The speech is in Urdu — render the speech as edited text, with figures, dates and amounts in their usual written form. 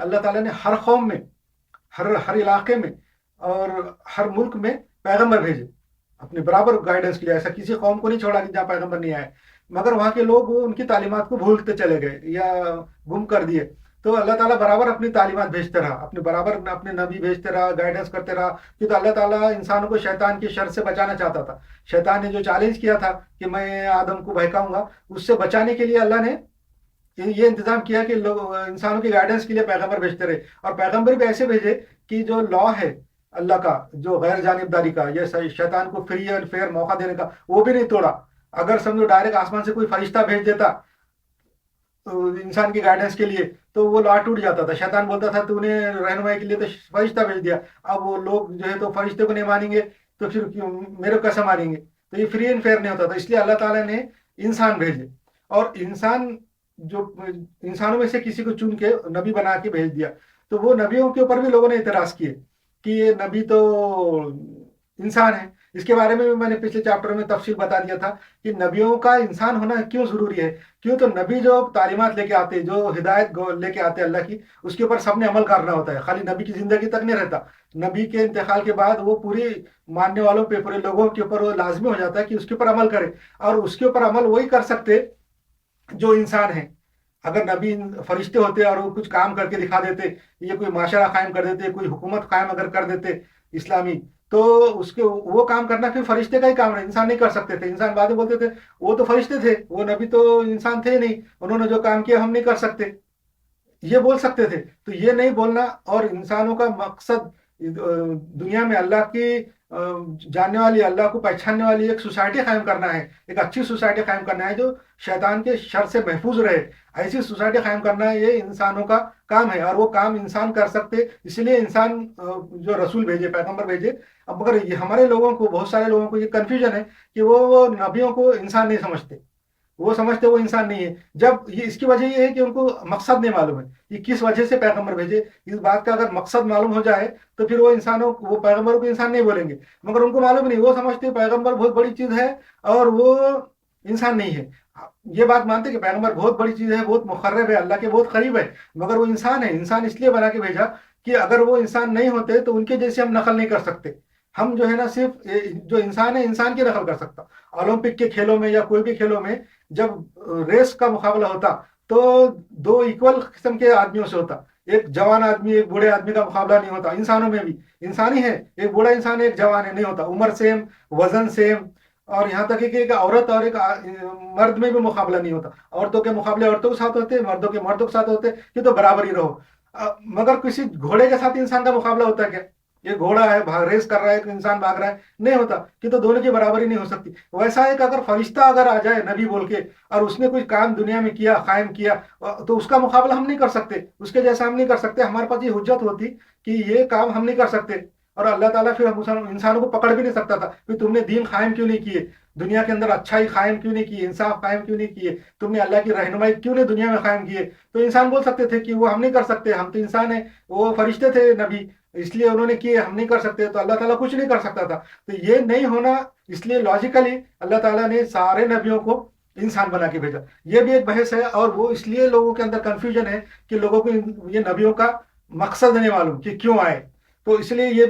اللہ تعالیٰ نے ہر قوم میں، ہر علاقے میں اور ہر ملک میں پیغمبر بھیجے اپنے برابر گائیڈنس کے لیے. ایسا کسی قوم کو نہیں چھوڑا کہ جہاں پیغمبر نہیں آئے، مگر وہاں کے لوگ وہ ان کی تعلیمات کو بھولتے چلے گئے یا گم کر دیے. تو اللہ تعالیٰ برابر اپنی تعلیمات بھیجتے رہا، اپنے برابر اپنے نبی بھیجتے رہا، گائیڈنس کرتے رہا. کیونکہ اللہ تعالیٰ انسانوں کو شیطان کی شر سے بچانا چاہتا تھا. شیطان نے جو چیلنج کیا تھا کہ میں آدم کو بہکاؤں گا، اس سے بچانے کے لیے اللہ نے یہ انتظام کیا کہ لوگ انسانوں کی گائیڈنس کے لیے پیغمبر بھیجتے رہے. اور پیغمبر بھی ایسے بھیجے کہ جو لا ہے اللہ کا، جو غیر جانبداری کا، یہ شیطان کو فری اینڈ فیئر موقع دینے کا، وہ بھی نہیں توڑا. اگر سمجھو ڈائریکٹ آسمان سے کوئی فرشتہ بھیج دیتا انسان کی گائیڈنس کے لیے تو وہ لا ٹوٹ جاتا تھا. شیطان بولتا تھا تو نے رہنمائی کے لیے تو فرشتہ بھیج دیا، اب وہ لوگ جو ہے تو فرشتے کو نہیں مانیں گے تو پھر میرے کو کیسے مانیں گے؟ تو یہ فری اینڈ فیئر نہیں ہوتا تھا. اس لیے اللہ تعالیٰ نے انسان بھیجے، اور جو انسانوں میں سے کسی کو چن کے نبی بنا کے بھیج دیا. تو وہ نبیوں کے اوپر بھی لوگوں نے اعتراض کیے کہ یہ نبی تو انسان ہے. اس کے بارے میں بھی میں نے پچھلے چیپٹر میں تفصیل بتا دیا تھا کہ نبیوں کا انسان ہونا کیوں ضروری ہے. کیوں؟ تو نبی جو تعلیمات لے کے آتے، جو ہدایت لے کے آتے اللہ کی، اس کے اوپر سب نے عمل کرنا ہوتا ہے. خالی نبی کی زندگی تک نہیں رہتا، نبی کے انتقال کے بعد وہ پوری ماننے والوں پہ، پورے لوگوں کے اوپر وہ لازمی ہو جاتا ہے کہ اس کے اوپر عمل کرے. اور اس کے اوپر عمل وہی کر سکتے جو انسان ہے. اگر نبی فرشتے ہوتے اور وہ کچھ کام کر کے دکھا دیتے، یہ کوئی معاشرہ قائم کر دیتے، کوئی حکومت قائم اگر کر دیتے اسلامی، تو اس کے وہ کام کرنا پھر فرشتے کا ہی کام ہے، انسان نہیں کر سکتے تھے. انسان بعد میں بولتے تھے وہ تو فرشتے تھے، وہ نبی تو انسان تھے نہیں، انہوں نے جو کام کیا ہم نہیں کر سکتے، یہ بول سکتے تھے. تو یہ نہیں بولنا، اور انسانوں کا مقصد دنیا میں اللہ کی جاننے والی، اللہ کو پہچاننے والی ایک سوسائٹی قائم کرنا ہے، ایک اچھی سوسائٹی قائم کرنا ہے جو شیطان کے شر سے محفوظ رہے. ایسی سوسائٹی قائم کرنا ہے، یہ انسانوں کا کام ہے، اور وہ کام انسان کر سکتے. اس لیے انسان جو رسول بھیجے، پیغمبر بھیجے. اب مگر یہ ہمارے لوگوں کو، بہت سارے لوگوں کو یہ کنفیوژن ہے کہ وہ نبیوں کو انسان نہیں سمجھتے، وہ سمجھتے وہ انسان نہیں ہے. جب یہ اس کی وجہ یہ ہے کہ ان کو مقصد نہیں معلوم ہے یہ کس وجہ سے پیغمبر بھیجے. اس بات کا اگر مقصد معلوم ہو جائے تو پھر وہ پیغمبروں کو انسان نہیں بولیں گے. مگر ان کو معلوم نہیں، وہ سمجھتے پیغمبر بہت بڑی چیز ہے اور وہ انسان نہیں ہے. یہ بات مانتے کہ پیغمبر بہت بڑی چیز ہے، بہت مقرب ہے، اللہ کے بہت قریب ہے، مگر وہ انسان ہے. انسان اس لیے بنا کے بھیجا کہ اگر وہ انسان نہیں ہوتے تو ان کے جیسے ہم نقل نہیں کر سکتے. ہم جو ہے نا صرف جو انسان ہے، انسان کی نقل کر سکتا. اولمپک کے کھیلوں میں یا کوئی بھی کھیلوں میں جب ریس کا مقابلہ ہوتا تو دو ایکول قسم کے آدمیوں سے ہوتا. ایک جوان آدمی ایک بوڑھے آدمی کا مقابلہ نہیں ہوتا. انسانوں میں بھی انسان ہی ہے، ایک بوڑھا انسان ایک جوان ہے، نہیں ہوتا. عمر سیم، وزن سیم، اور یہاں تک کہ ایک عورت اور ایک مرد میں بھی مقابلہ نہیں ہوتا. عورتوں کے مقابلے عورتوں کے ساتھ ہوتے، مردوں کے مردوں کے ساتھ ہوتے، کہ تو برابر ہی رہو. مگر کسی گھوڑے کے ساتھ انسان کا مقابلہ ہوتا ہے کیا؟ یہ گھوڑا ہے، ریس کر رہا ہے، ایک انسان بھاگ رہا ہے، نہیں ہوتا. کہ تو دونوں کی برابری نہیں ہو سکتی. ویسا ہے کہ اگر فرشتہ اگر آ جائے نبی بول کے اور اس نے کوئی کام دنیا میں کیا، قائم کیا، تو اس کا مقابلہ ہم نہیں کر سکتے، اس کے جیسا ہم نہیں کر سکتے. ہمارے پاس یہ حجت ہوتی کہ یہ کام ہم نہیں کر سکتے. اور اللہ تعالیٰ پھر انسانوں کو پکڑ بھی نہیں سکتا تھا کہ تم نے دین قائم کیوں نہیں کیے، دنیا کے اندر اچھائی قائم کیوں نہیں کی، انصاف قائم کیوں نہیں کیے، تم نے اللہ کی رہنمائی کیوں نہیں دنیا میں قائم کیے. تو انسان بول سکتے تھے کہ وہ ہم نہیں کر سکتے، ہم تو انسان ہیں، وہ فرشتے تھے نبی، اس لیے انہوں نے کیے، ہم نہیں کر سکتے. تو اللہ تعالیٰ کچھ نہیں کر سکتا تھا. تو یہ نہیں ہونا، اس لیے لاجیکلی اللہ تعالیٰ نے سارے نبیوں کو انسان بنا کے بھیجا. یہ بھی ایک بحث ہے، اور وہ اس لیے لوگوں کے اندر کنفیوژن ہے کہ لوگوں کو یہ نبیوں کا مقصد نہیں معلوم کہ کیوں آئے. تو اس لیے یہ بھی